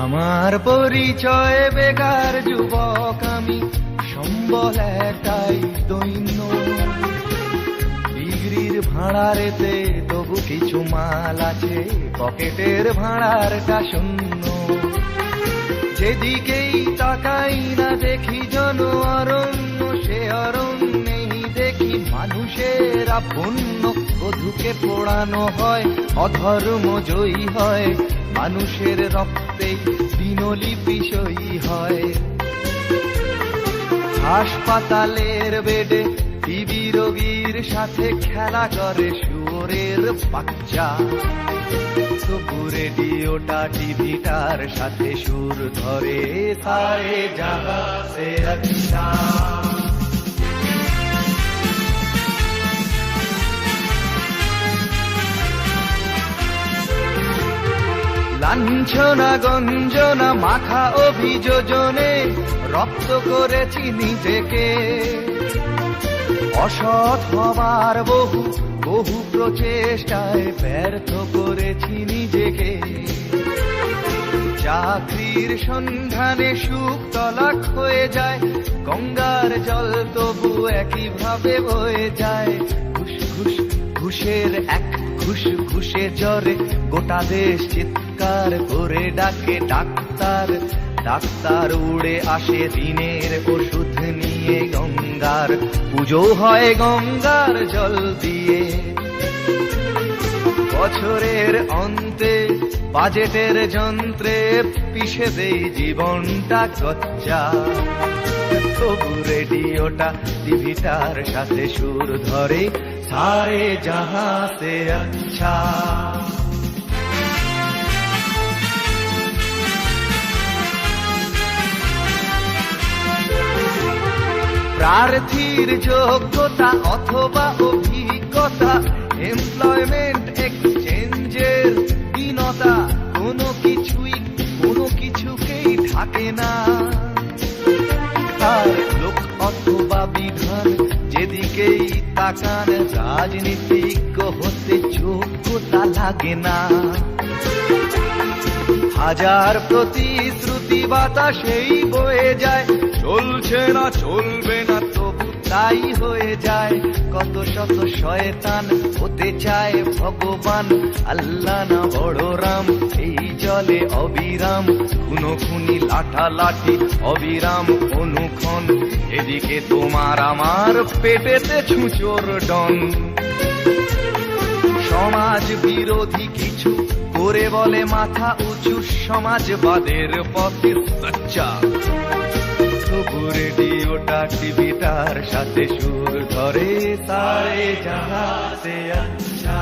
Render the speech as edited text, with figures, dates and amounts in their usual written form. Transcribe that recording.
আমার পরিচয় বেকার যুবক আমি, সম্বল একটাই দৈন্য। ডিগ্রির ভাড়ারেতে তবু কিছু মাল আছে, পকেটের ভাড়ারটা শূন্য। যেদিকেই তাকাই না দেখি জন অরণ্য, সে অরণ্যেই দেখি মানুষের আপন্য। বধূকে পোড়ানো হয়, অধর্ম জয়ী হয়, মানুষের রক্তে দিনলিপি সই হয়। হাসপাতালের বেডে টিবি রোগীর সাথে খেলা করে শুয়োরের বাচ্চা। তবু রেডিওটা টিভিটার সাথে সুর ধরে, সারে জাগা সে আচ্ছা। লাঞ্ছনা গঞ্জনা মাখা অভিযোজনে রপ্ত করেছি নিজেকে। অসৎ হবার বহু বহু প্রচেষ্টায় ব্যর্থ করেছি নিজেকে। চাকরির সন্ধানে সুখ তলাক হয়ে যায়, গঙ্গার জল তবু একইভাবে বয়ে যায়। ঘুষ ঘুষ ঘুষের এক ঘুষ ঘুষে জ্বরে গোটা দেশ চিৎকার করে ডাকে ডাক্তার। ডাক্তার উড়ে আসে ঋণের ওষুধ নিয়ে গঙ্গার, পুজো হয় গঙ্গার জল দিয়ে। বছরের অন্তে বাজেটের যন্ত্রে পিষে দেই জীবনটা গচ্চা। তবু রেডিওটা টিভিটার সাথে সুর ধরে, সারে জাহা সে আচ্ছা। প্রার্থীর যোগ্যতা অথবা অভিজ্ঞতা, এমপ্লয়মেন্ট এক্সচেঞ্জের দীনতা, কোনো কিছুকেই ঢাকে না। আর লোক অথবা বিধান যেদিকেই তাকান, রাজনীতিজ্ঞ হতে যোগ্যতা লাগে না। হাজার প্রতিশ্রুতি বাতাসেই বয়ে যায়, চলছে না চলবে না তবু তাই হয়ে যায়। কত শত শয়তান হতে চায় ভগবান, আল্লাহ না বড় রাম এই জলে অবিরাম। খুনোখুনি লাঠালাঠি অবিরাম অনুক্ষণ, এদিকে তোমার আমার পেটেতে ছুঁচোর ডন। সমাজ বিরোধী কিছু করে বলে মাথা উঁচু, সমাজবাদের পথে সচ্চা। তবু রেডিওটা টিভিটার সাথে সুর ধরে, সারে জাহা সে আচ্ছা।